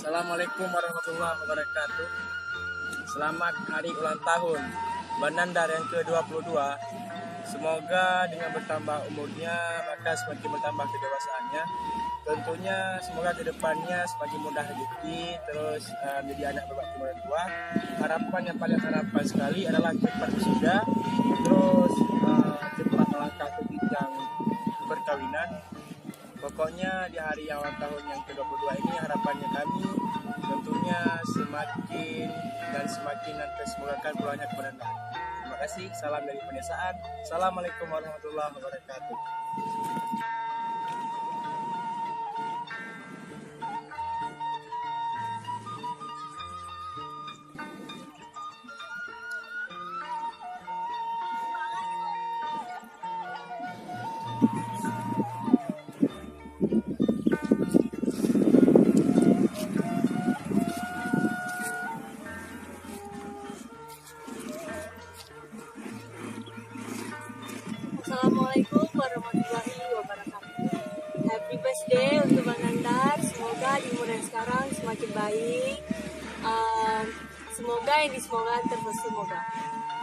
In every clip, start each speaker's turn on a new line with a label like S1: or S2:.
S1: Assalamualaikum warahmatullahi wabarakatuh. Selamat hari ulang tahun Banandar yang ke-22. Semoga dengan bertambah umurnya maka semakin bertambah kedewasaannya. Tentunya semoga kedepannya semakin mudah rezeki, terus menjadi anak berbakti orang tua. Harapan yang paling harapan sekali adalah cepat wisuda, terus cepat melangkah ke jenjang perkawinan. Pokoknya di hari ulang tahun yang ke-22 ini harapannya kami tentunya semakin nanti semoga pulangnya kepada Anda. Terima kasih. Salam dari pedesaan. Assalamualaikum warahmatullahi wabarakatuh.
S2: Assalamualaikum warahmatullahi wabarakatuh. Happy birthday untuk Banandar. Semoga di umur yang sekarang semakin baik. Semoga yang disemoga terus semoga.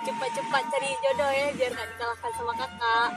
S2: Cepat-cepat cari jodoh ya biar gak dikalahkan sama kakak.